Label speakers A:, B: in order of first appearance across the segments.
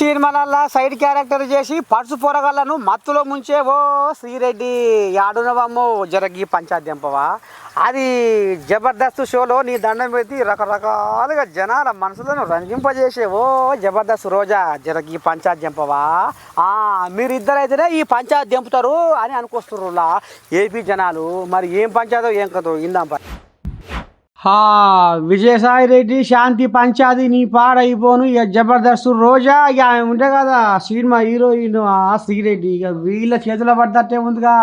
A: సినిమాలల్లా side character చేసి purse పొరగలను మత్తులో ముంచే ఓ శ్రీరెడ్డి ఆడునవమ్మో జరగి పంచాయతీ దింపవా. అది జబర్దస్త్ షోలో నీ దండం పెట్టి రకరకాలుగా జనాల మనసులను రంజింపజేసే ఓ జబర్దస్త్ రోజా జరగి పంచాయతీ దింపవా. మీరిద్దరైతేనే ఈ పంచాయతీ దింపుతారు అని అనుకొస్తుర్రులా ఏపీ జనాలు. మరి ఏం పంచాయతీ ఏం కదో ఇందాం. విజయసాయి రెడ్డి శాంతి పంచాది నీ పాడైపోను. ఇక జబర్దస్త్ రోజా ఇక ఆమె ఉంటే కదా సినిమా హీరోయిన్ శ్రీరెడ్డి. ఇక వీళ్ళ చేతిలో పడ్డట్టే ఉందిగా.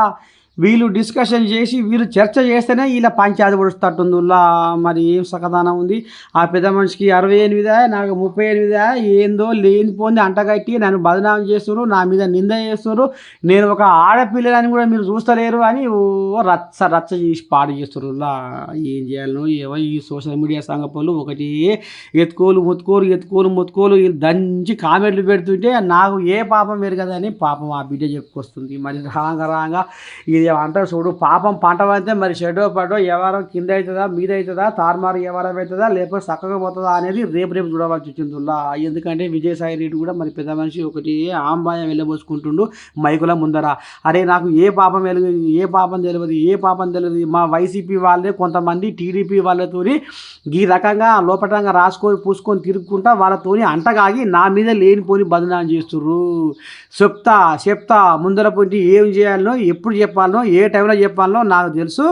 A: వీళ్ళు డిస్కషన్ చేసి వీళ్ళు చర్చ చేస్తేనే వీళ్ళ పంచాయతీ పొడుస్తట్టుందిలా. మరి ఏం సకదానం ఉంది ఆ పెద్ద మనిషికి. 68 నాకు 38 ఏందో లేనిపోంది అంటగట్టి నన్ను బదనామం చేస్తున్నారు, నా మీద నింద చేస్తున్నారు. నేను ఒక ఆడపిల్లని కూడా మీరు చూస్తలేరు అని ఓ రచ్చ రచ్చ చేసి పాడు చేస్తుర్రులా. ఏం చేయాలను ఏవో ఈ సోషల్ మీడియా సంగపోలు ఒకటి ఎత్తుకోలు మొత్తుకోలు వీళ్ళు దంచి కామెంట్లు పెడుతుంటే నాకు ఏ పాపం పెరగదని పాపం ఆ బిడ్డ చెప్పుకొస్తుంది. మరి రాంగా ఇది అంటారు చూడు, పాపం పంట పడితే మరి షెడో పడో వ్యవహారం కింద అవుతుందా మీద అవుతుందా తారుమారు వ్యవహారం అవుతుందా లేకపోతే చక్కగా పోతుందా అనేది రేపు చూడవలసి వచ్చిందిలా. ఎందుకంటే విజయసాయి రెడ్డి కూడా మరి పెద్ద మనిషి ఒకటి ఆంబాయం వెళ్ళబోసుకుంటుండు మైకుల ముందర. అరే నాకు ఏ పాపం తెలియదు మా వైసీపీ వాళ్ళే కొంతమంది టీడీపీ వాళ్ళతో ఈ రకంగా లోపటంగా రాసుకొని పూసుకొని తిరుగుకుంటా వాళ్ళతోని అంటగాగి నా మీద లేనిపోని బదనాం చేస్తుర్రు. చెప్తా ముందర పోయి ఏం చేయాలనో ఎప్పుడు చెప్పాలనో ఏ టైంలో చెప్పాలనో నాకు తెలుసు.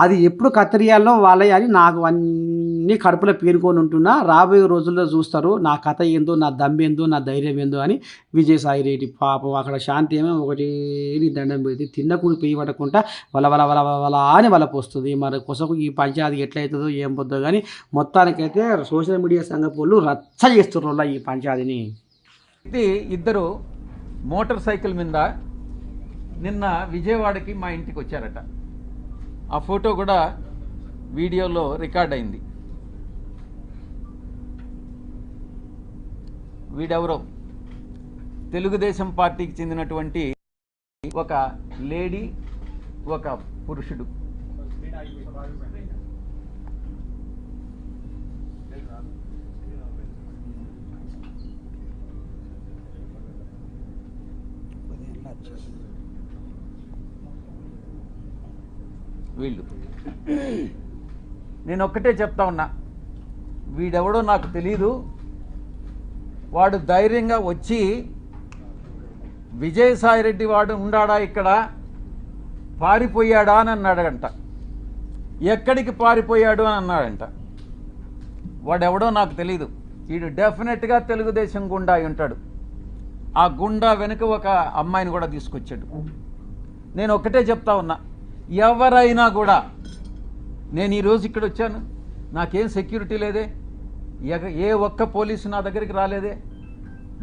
A: అది ఎప్పుడు కత్తిరియాలనో వాళ్ళే అని నాకు అన్నీ కడుపులో పేరుకొని ఉంటున్నా. రాబోయే రోజుల్లో చూస్తారు నా కథ ఏందో, నా దమ్మేందో, నా ధైర్యం ఏందో అని. విజయసాయి రెడ్డి పాపం అక్కడ శాంతి ఏమో ఒకటి దండం పెడితే తిన్నకుడు పెయ్యి పడకుండా వల అని వలపోస్తుంది. మరి కొసకు ఈ పంచాయతీ ఎట్లయితుందో ఏం పొద్దో కానీ మొత్తానికైతే సోషల్ మీడియా సంఘపోళ్ళు రచ్చ చేస్తున్నారు ఈ పంచాయతీని.
B: ఇద్దరు మోటార్ సైకిల్ మీద నిన్న విజయవాడకి మా ఇంటికి వచ్చారట. ఆ ఫోటో కూడా వీడియోలో రికార్డ్ అయింది. వీడెవరో తెలుగుదేశం పార్టీకి చెందినటువంటి ఒక లేడీ, ఒక పురుషుడు. వీళ్ళు నేను ఒక్కటే చెప్తా ఉన్నా, వీడెవడో నాకు తెలీదు. వాడు ధైర్యంగా వచ్చి విజయసాయి రెడ్డి వాడు ఉండాడా ఇక్కడ, పారిపోయాడా అని అన్నాడంట. ఎక్కడికి పారిపోయాడు అని అన్నాడంట. వాడెవడో నాకు తెలీదు. వీడు డెఫినెట్గా తెలుగుదేశం గుండా అయి ఉంటాడు. ఆ గుండా వెనుక ఒక అమ్మాయిని కూడా తీసుకొచ్చాడు. నేను ఒక్కటే చెప్తా ఉన్నా, ఎవరైనా కూడా, నేను ఈరోజు ఇక్కడ వచ్చాను, నాకేం సెక్యూరిటీ లేదే, ఏ ఒక్క పోలీసు నా దగ్గరికి రాలేదే,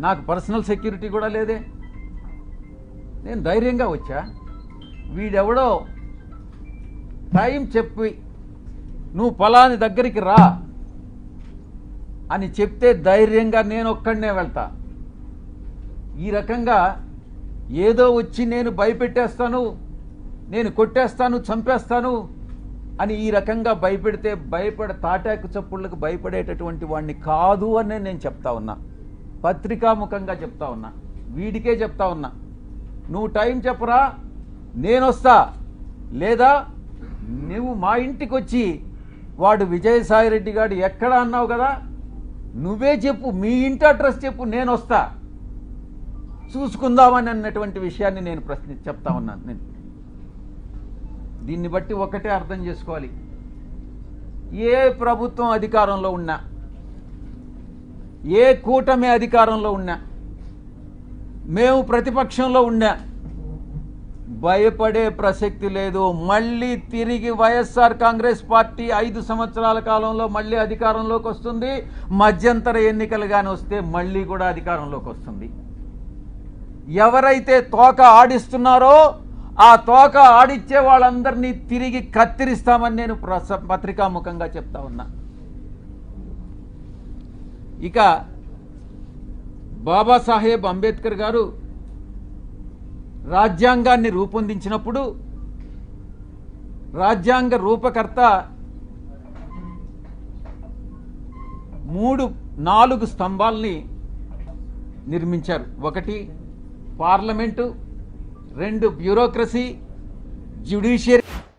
B: నాకు పర్సనల్ సెక్యూరిటీ కూడా లేదే, నేను ధైర్యంగా వచ్చా. వీడెవడో టైం చెప్పి నువ్వు పలాని దగ్గరికి రా అని చెప్తే ధైర్యంగా నేను ఒక్కడనే వెళ్తా. ఈ రకంగా ఏదో వచ్చి నేను భయపెట్టేస్తాను, నేను కొట్టేస్తాను, చంపేస్తాను అని ఈ రకంగా భయపెడితే తాటాకు చప్పుళ్ళకు భయపడేటటువంటి వాడిని కాదు అని నేను చెప్తా ఉన్నా. పత్రికాముఖంగా చెప్తా ఉన్నా, వీడికే చెప్తా ఉన్నా. నువ్వు టైం చెప్పరా, నేను వస్తా. లేదా నువ్వు మా ఇంటికి వచ్చి వాడు విజయసాయి రెడ్డి గారు ఎక్కడ అన్నావు కదా, నువ్వే చెప్పు, మీ ఇంటి అడ్రస్ చెప్పు, నేను వస్తా, చూసుకుందామని అన్నటువంటి విషయాన్ని నేను చెప్తా ఉన్నాను. నేను దీన్ని బట్టి ఒకటే అర్థం చేసుకోవాలి, ఏ ప్రభుత్వం అధికారంలో ఉన్నా, ఏ కూటమి అధికారంలో ఉన్నా, మేము ప్రతిపక్షంలో ఉన్నా భయపడే ప్రసక్తి లేదు. మళ్ళీ తిరిగి వైఎస్ఆర్ కాంగ్రెస్ పార్టీ 5 సంవత్సరాల కాలంలో మళ్ళీ అధికారంలోకి వస్తుంది. మధ్యంతర ఎన్నికలు కానీ వస్తే మళ్ళీ కూడా అధికారంలోకి వస్తుంది. ఎవరైతే తోక ఆడిస్తున్నారో ఆ తోక ఆడిచ్చే వాళ్ళందరినీ తిరిగి కత్తిరిస్తామని నేను పత్రికాముఖంగా చెప్తా ఉన్నా. ఇక బాబాసాహెబ్ అంబేద్కర్ గారు రాజ్యాంగాన్ని రూపొందించినప్పుడు రాజ్యాంగ రూపకర్త 4 స్తంభాల్ని నిర్మించారు. ఒకటి పార్లమెంటు, రెండు బ్యూరోక్రసీ, జ్యుడిషియరీ.